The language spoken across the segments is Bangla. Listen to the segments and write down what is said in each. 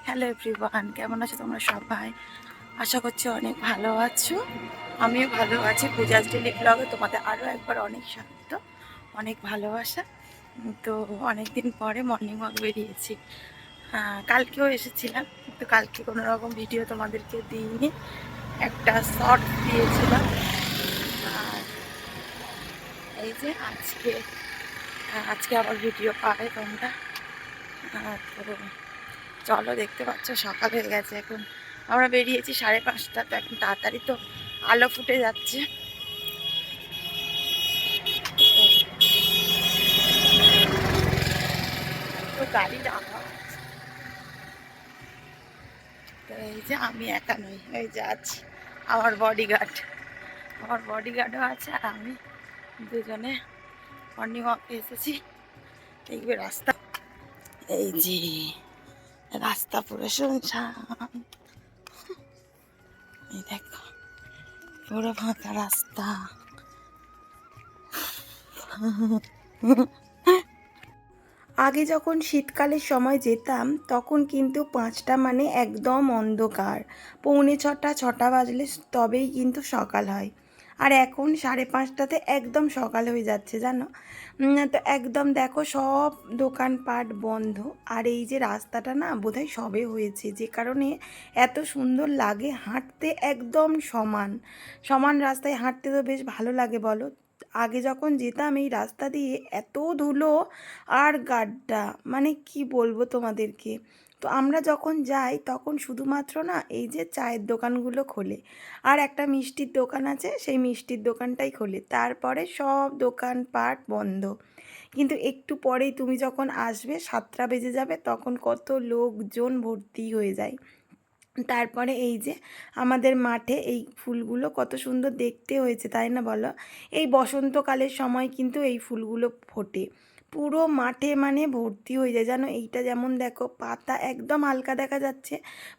হ্যালো এভরিওয়ান, কেমন আছো তোমরা সবাই? আশা করছি অনেক ভালো আছো। আমিও ভালো আছি। পূজার ডেলি ব্লগে তোমাদের আরও একবার অনেক স্বাগত, অনেক ভালোবাসা। তো অনেক দিন পরে মর্নিং ওয়াক বেরিয়েছি। কালকেও এসেছিলাম, কিন্তু কালকে কোনো রকম ভিডিও তোমাদেরকে দিইনি, একটা শর্ট দিয়েছিলাম। আর এই যে আজকে আজকে আবার ভিডিও পাবে তোমরা। তো চলো, দেখতে পাচ্ছ সকাল হয়ে গেছে। এখন আমরা বেরিয়েছি 5:30, তো এখন তাড়াতাড়ি তো আলো ফুটে যাচ্ছে। তো গাড়ির আওয়াজ। তো এই যে আমি একা নই, এই যে আছি আমার বডিগার্ডও আছে, আর আমি দুজনে মর্নিং ওয়াকে এসেছি। দেখবে রাস্তা, এই যে রাস্তা পুরো শুনশান। এই দেখো পুরো ফাঁকা রাস্তা। আগে যখন শীতকালের সময় যেতাম তখন কিন্তু 5টা মানে একদম অন্ধকার, 6:45 6টা বাজলে তবেই কিন্তু সকাল হয়। আর এখন 5:30টাতে একদম সকাল হয়ে যাচ্ছে জানো। তো একদম দেখো সব দোকানপাট বন্ধ। আর এই যে রাস্তাটা না বোধহয় সবে হয়েছে, যে কারণে এত সুন্দর লাগে হাঁটতে, একদম সমান সমান রাস্তায় হাঁটতে তো বেশ ভালো লাগে বলো। আগে যখন যেতাম এই রাস্তা দিয়ে এত ধুলো আর গাড্ডা, মানে কি বলবো তোমাদেরকে। তো আমরা যখন যাই তখন শুধুমাত্র না এই যে চায়ের দোকানগুলো খোলে, আর একটা মিষ্টির দোকান আছে, সেই মিষ্টির দোকানটাই খোলে, তারপরে সব দোকানপাট বন্ধ। কিন্তু একটু পরেই তুমি যখন আসবে 7টা বেজে যাবে, তখন কত লোকজন ভর্তি হয়ে যায়। তারপরে এই যে আমাদের মাঠে এই ফুলগুলো কত সুন্দর দেখতে হয়েছে, তাই না বলো? এই বসন্তকালের সময় কিন্তু এই ফুলগুলো ফোটে, পুরো মাঠে মানে ভর্তি হয়ে যায় জানো। এইটা যেমন দেখো পাতা একদম হালকা দেখা যাচ্ছে,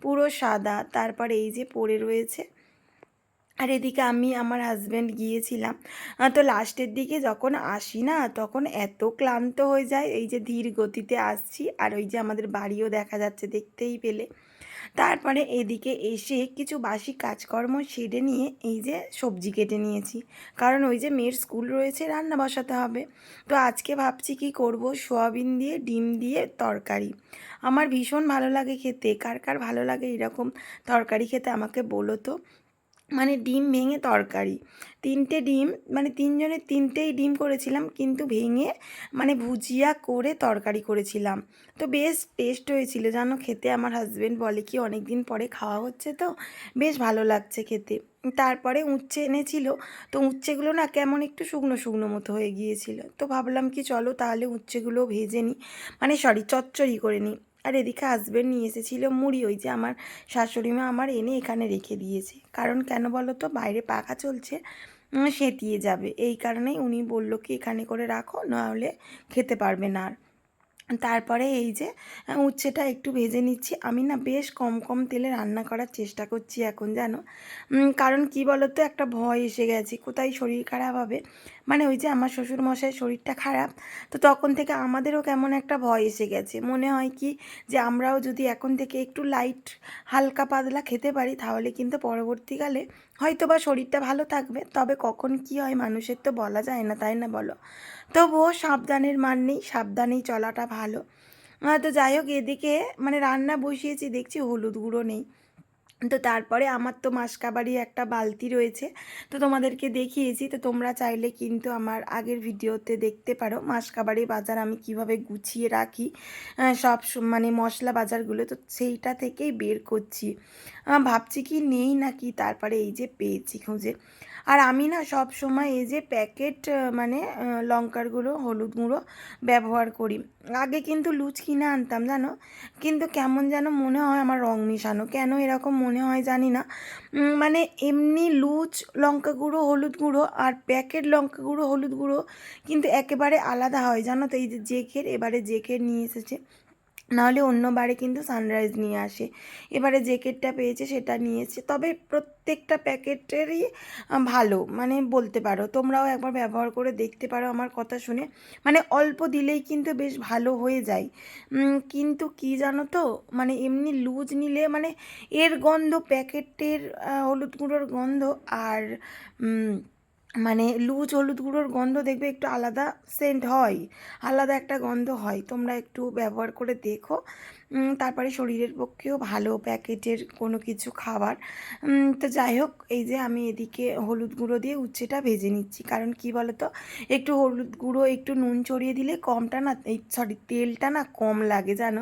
পুরো সাদা, তারপরে এই যে পড়ে রয়েছে। আর এদিকে আমি আমার হাজব্যান্ড গিয়েছিলাম। তো লাস্টের দিকে যখন আসি না, তখন এত ক্লান্ত হয়ে যায়, এই যে ধীর গতিতে আসছি, আর ওই যে আমাদের বাড়িও দেখা যাচ্ছে, দেখতেই পেলে। তারপরে এদিকে এসে কিছু বাসি কাজকর্ম সেরে নিয়ে এই যে সবজি কেটে নিয়েছি, কারণ ওই যে মেয়ের স্কুল রয়েছে, রান্না বসাতে হবে। তো আজকে ভাবছি কি করব, সোয়াবিন দিয়ে ডিম দিয়ে তরকারি। আমার ভীষণ ভালো লাগে খেতে, কার কার ভালো লাগে এরকম তরকারি খেতে আমাকে বলো তো। মানে ডিম ভেঙে তরকারি, 3টে ডিম, মানে 3জনের 3টেই ডিম করেছিলাম, কিন্তু ভেঙে মানে ভুজিয়া করে তরকারি করেছিলাম। তো বেশ টেস্ট হয়েছিল জানো খেতে। আমার হাজব্যান্ড বলে কি অনেক দিন পরে খাওয়া হচ্ছে, তো বেশ ভালো লাগছে খেতে। তারপরে উচ্ছে এনেছিল, তো উচ্ছেগুলো না কেমন একটু শুকনো শুকনো মতো হয়ে গিয়েছিল, তো ভাবলাম কি চলো তাহলে উচ্ছেগুলো ভেজে নিই, মানে সরি চচ্চড়ি করে নিই। আর এদিকে হাজব্যান্ড নিয়ে এসেছিলো মুড়ি, ওই যে আমার শাশুড়ি মা আমার এনে এখানে রেখে দিয়েছে, কারণ কেন বলো তো, বাইরে পাখা চলছে, সেঁতিয়ে যাবে, এই কারণেই উনি বললো কি এখানে করে রাখো, নাহলে খেতে পারবে না আর। তারপরে এই যে উচ্ছেটা একটু ভেজে নিচ্ছি। আমি না বেশ কম কম তেলে রান্না করার চেষ্টা করছি এখন জানো। কারণ কি বলো তো, একটা ভয় এসে গেছে কোথায় শরীর খারাপ হবে। মানে ওই যে আমার শ্বশুরমশাইয়ের শরীরটা খারাপ, তো তখন থেকে আমাদেরও কেমন একটা ভয় এসে গেছে। মনে হয় কি যে আমরাও যদি এখন থেকে একটু লাইট হালকা পাতলা খেতে পারি, তাহলে কিন্তু পরবর্তীকালে হয়তো বা শরীরটা ভালো থাকবে। তবে কখন কি হয় মানুষের তো বলা যায় না, তাই না বলো? তবুও সাবধানের মান নেই, সাবধানেই চলাটা ভালো। তো যাই হোক, এদিকে মানে রান্না বসিয়েছি, দেখছি হলুদ গুঁড়ো নেই। তো তারপরে আমার তো মাসকাবারি একটা বালতি রয়েছে, তো তোমাদেরকে দেখিয়েছি, তো তোমরা চাইলে কিন্তু আমার আগের ভিডিওতে দেখতে পারো মাসকাবারি বাজার আমি কিভাবে গুছিয়ে রাখি, সব মানে মশলা বাজারগুলো, তো সেইটা থেকেই বের করছি। ভাবছি কি নেই নাকি, তারপরে এই যে পেয়েছি খুঁজে। আর আমি না সব সময় এই যে প্যাকেট মানে লঙ্কার গুঁড়ো হলুদ গুঁড়ো ব্যবহার করি। আগে কিন্তু লুজ কিনে আনতাম জানো, কিন্তু কেমন যেন মনে হয় আমার রং মেশানো, কেন এরকম মনে হয় জানি না। মানে এমনি লুজ লঙ্কা গুঁড়ো হলুদ গুঁড়ো আর প্যাকেট লঙ্কা গুঁড়ো হলুদ গুঁড়ো কিন্তু একেবারে আলাদা হয় জানো তো। এই যে জেকের, এবারে জেকের নিয়ে এসেছে, নাহলে অন্য বারে কিন্তু সানরাইজ নিয়ে আসে। এবারে জ্যাকেটটা পেয়েছে সেটা নিয়েছে, তবে প্রত্যেকটা প্যাকেটেরই ভালো মানে বলতে পারো, তোমরাও একবার ব্যবহার করে দেখতে পারো আমার কথা শুনে। মানে অল্প দিলেই কিন্তু বেশ ভালো হয়ে যায়। কিন্তু কি জানো তো, মানে এমনি লুজ নিলে মানে এর গন্ধ, প্যাকেটের হলুদ গুঁড়োর গন্ধ আর মানে লুজ হলুদ গুঁড়োর গন্ধ দেখবে একটু আলাদা সেন্ট হয়, আলাদা একটা গন্ধ হয়। তোমরা একটু ব্যবহার করে দেখো। তারপরে শরীরের পক্ষেও ভালো প্যাকেটের কোনো কিছু খাবার। তো যাই হোক, এই যে আমি এদিকে হলুদ গুঁড়ো দিয়ে উচ্ছেটা ভেজে নিচ্ছি, কারণ কি বলো তো, একটু হলুদ গুঁড়ো একটু নুন ছড়িয়ে দিলে কমটা না, এই সরি তেলটা না কম লাগে জানো।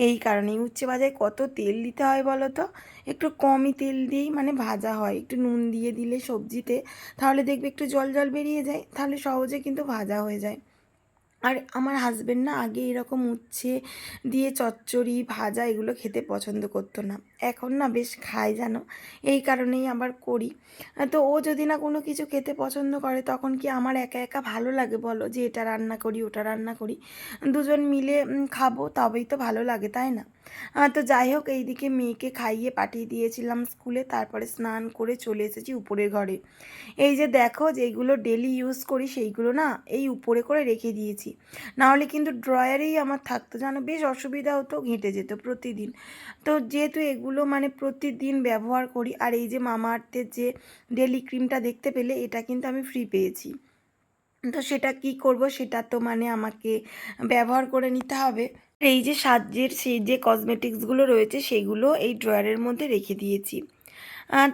এই কারণেই উচ্ছে ভাজায় কত তেল দিতে হয় বলো তো, একটু কমই তেল দিয়েই মানে ভাজা হয়। একটু নুন দিয়ে দিলে সবজিতে, তাহলে দেখবে একটু জল জল বেরিয়ে যায়, তাহলে সহজে কিন্তু ভাজা হয়ে যায়। আর আমার হাজবেন্ড না আগে এরকম উচ্ছে দিয়ে চচ্চড়ি ভাজা এগুলো খেতে পছন্দ করতো না, এখন না বেশ খায় জানো। এই কারণেই আবার করি। তো ও যদি না কোনো কিছু খেতে পছন্দ করে, তখন কি আমার একা একা ভালো লাগে বলো, যে এটা রান্না করি ওটা রান্না করি। দুজন মিলে খাবো তবেই তো ভালো লাগে, তাই না? তো যাই হোক, এইদিকে মেয়েকে খাইয়ে পাঠিয়ে দিয়েছিলাম স্কুলে, তারপরে স্নান করে চলে এসেছি উপরের ঘরে। এই যে দেখো, যেইগুলো ডেলি ইউজ করি সেইগুলো না এই উপরে করে রেখে দিয়েছি, নাহলে কিন্তু ড্রয়ারেই আমার থাকতো জানো, বেশ অসুবিধা হতো, ঘেঁটে যেত প্রতিদিন। তো যেহেতু এগুলো মানে প্রতিদিন ব্যবহার করি, আর এই যে মামা আর্থের যে ডেলি ক্রিমটা দেখতে পেলে, এটা কিন্তু আমি ফ্রি পেয়েছি। তো সেটা কি করব, সেটা তো মানে আমাকে ব্যবহার করে নিতে হবে। এই যে সাজের সেই যে কসমেটিক্সগুলো রয়েছে সেগুলো এই ড্রয়ারের মধ্যে রেখে দিয়েছি।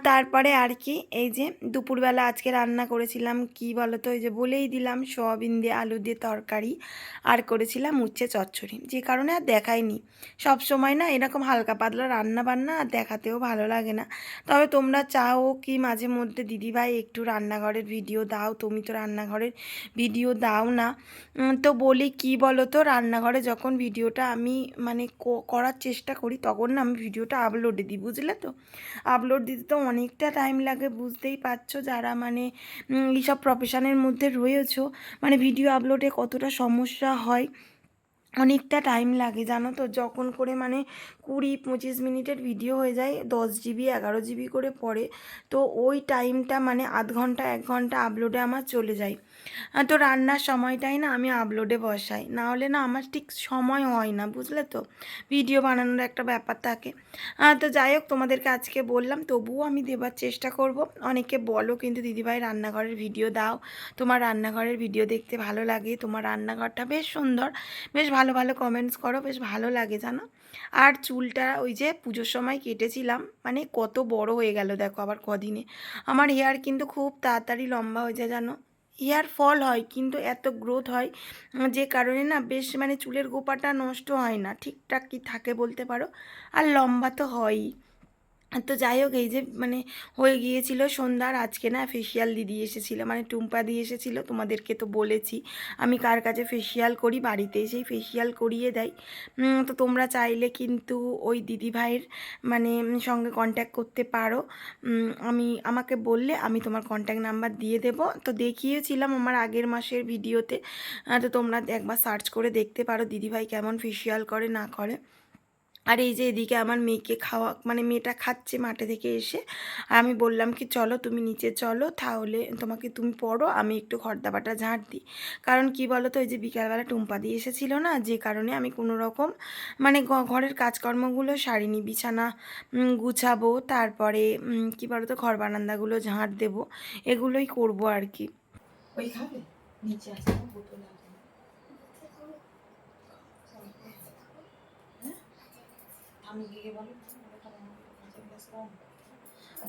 তারপরে আর কি, এই যে দুপুরবেলা আজকে রান্না করেছিলাম কি বলো তো, ওই যে বলেই দিলাম, সয়াবিন দিয়ে আলু দিয়ে তরকারি, আর করেছিলাম উচ্ছে চচ্চড়ি, যে কারণে আর দেখাইনি। সব সময় না এরকম হালকা পাতলা রান্না বান্না আর দেখাতেও ভালো লাগে না। তবে তোমরা চাও কি মাঝে মধ্যে দিদিভাই একটু রান্নাঘরের ভিডিও দাও, তুমি তো রান্নাঘরের ভিডিও দাও না। তো বলি কি বলো তো, রান্নাঘরে যখন ভিডিওটা আমি মানে করার চেষ্টা করি, তখন না আমি ভিডিওটা আপলোডে দিই, বুঝলে তো। আপলোড দিতে তো অনেকটা টাইম লাগে, বুঝতেই পারছো যারা মানে এইসব প্রফেশনের মধ্যে রয়েছো, মানে ভিডিও আপলোডে কতটা সমস্যা হয়, অনেকটা টাইম লাগে জানো তো। যখন করে মানে 20-25 মিনিটের ভিডিও হয়ে যায়, 10 জিবি 11 জিবি করে পড়ে, তো ওই টাইমটা মানে আধ ঘন্টা 1 ঘন্টা আপলোডে আমার চলে যায়। তো রান্নার সময়টাই না আমি আপলোডে বসাই, না হলে না আমার ঠিক সময় হয় না, বুঝলে তো। ভিডিও বানানোর একটা ব্যাপার থাকে। তো যাই হোক, তোমাদেরকে আজকে বললাম, তবুও আমি দেবার চেষ্টা করব। অনেকে বলো কিন্তু দিদিভাই রান্নাঘরের ভিডিও দাও, তোমার রান্নাঘরের ভিডিও দেখতে ভালো লাগে, তোমার রান্নাঘরটা বেশ সুন্দর, বেশ ভালো ভালো কমেন্টস করো, বেশ ভালো লাগে জানো। আর চুলটা ওই যে পুজোর সময় কেটেছিলাম, মানে কত বড় হয়ে গেল দেখো আবার কদিনে। আমার হেয়ার কিন্তু খুব তাড়াতাড়ি লম্বা হয়ে যায় জানো। হেয়ার ফল হয় কিন্তু এত গ্রোথ হয়, যে কারণে না বেশ মানে চুলের গোপাটা নষ্ট হয় না, ঠিকঠাক কি থাকে বলতে পারো। আর লম্বা তো হয়ই। তো যাই হোক, এই যে মানে হয়ে গিয়েছিল সন্ধ্যার, আজকে না ফেসিয়াল দিদি এসেছিলো, মানে টুম্পা দিয়ে এসেছিলো, তোমাদেরকে তো বলেছি আমি কার কাছে ফেসিয়াল করি, বাড়িতে এসেই ফেসিয়াল করিয়ে দেয়। তো তোমরা চাইলে কিন্তু ওই দিদিভাইয়ের মানে সঙ্গে কন্ট্যাক্ট করতে পারো। আমাকে বললে আমি তোমার কন্ট্যাক্ট নাম্বার দিয়ে দেবো। তো দেখিয়েছিলাম আমার আগের মাসের ভিডিওতে। তো তোমরা একবার সার্চ করে দেখতে পারো দিদিভাই কেমন ফেসিয়াল করে না করে। আর এই যে এদিকে আমার মেয়েকে খাওয়া, মানে মেয়েটা খাচ্ছে মাঠে থেকে এসে, আর আমি বললাম কি চলো তুমি নিচে চলো, তাহলে তুমি পড়ো, আমি একটু ঘর দাবাটা ঝাঁট দিই। কারণ কি বলো তো, ওই যে বিকালবেলা টুম্পা দিয়ে এসেছিলো না, যে কারণে আমি কোনো রকম মানে ঘরের কাজকর্মগুলো সারিনি, বিছানা গুছাবো, তারপরে কি বলো তো ঘর বারান্দাগুলো ঝাঁট দেবো, এগুলোই করবো আর কি। ওই খাবে নিচে আছে বোতল আছে। আমি গিয়ে বলো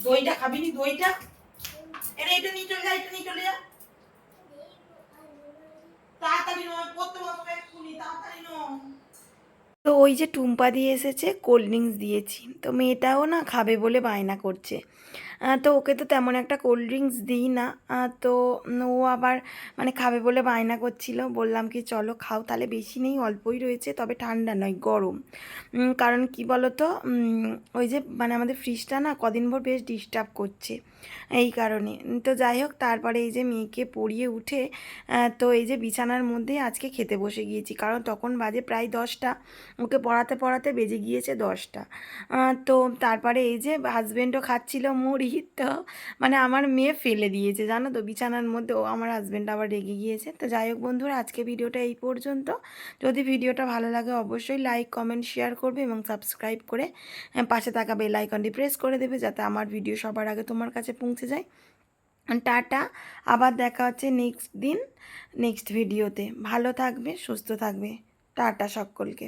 দইটা খাবি নি, দইটা এনে এটা নিয়ে চলে যা, এটা নিয়ে চলে যা তাড়াতাড়ি, নয় পড়তে বসবে এক্ষুনি, তাড়াতাড়ি নো। তো ওই যে টুম্পা দিয়ে এসেছে, কোল্ড ড্রিঙ্কস দিয়েছি, তো মেয়েটাও না খাবে বলে বায়না করছে। তো ওকে তো তেমন একটা কোল্ড ড্রিঙ্কস দিই না। তো ও আবার মানে খাবে বলে বায়না করছিল। বললাম কি চলো খাও, তাহলে বেশি নেই, অল্পই রয়েছে, তবে ঠান্ডা নয়, গরম। কারণ কি বলো তো, ওই যে মানে আমাদের ফ্রিজটা না কদিন ভর বেশ ডিস্টার্ব করছে, এই কারণে। তো যাই হোক, তারপরে এই যে মেয়েকে পড়িয়ে উঠে তো এই যে বিছানার মধ্যেই আজকে খেতে বসে গিয়েছি, কারণ তখন বাজে প্রায় 10টা, ওকে পড়াতে পড়াতে বেজে গিয়েছে 10টা। তো তারপরে এই যে হাজব্যান্ডও খাচ্ছিল মুড়ি, তো মানে আমার মেয়ে ফেলে দিয়েছে জানো তো বিছানার মধ্যে, ও আমার হাজব্যান্ড আবার রেগে গিয়েছে। তো যাই হোক বন্ধুরা, আজকে ভিডিওটা এই পর্যন্ত। যদি ভিডিওটা ভালো লাগে অবশ্যই লাইক কমেন্ট শেয়ার করবে এবং সাবস্ক্রাইব করে পাশে থাকা বেল আইকনটি প্রেস করে দেবে, যাতে আমার ভিডিও সবার আগে তোমার কাছে পৌঁছে যায়। টাটা, আবার দেখা হচ্ছে নেক্সট দিন নেক্সট ভিডিওতে। ভালো থাকবে, সুস্থ থাকবে। টাটা সকলকে।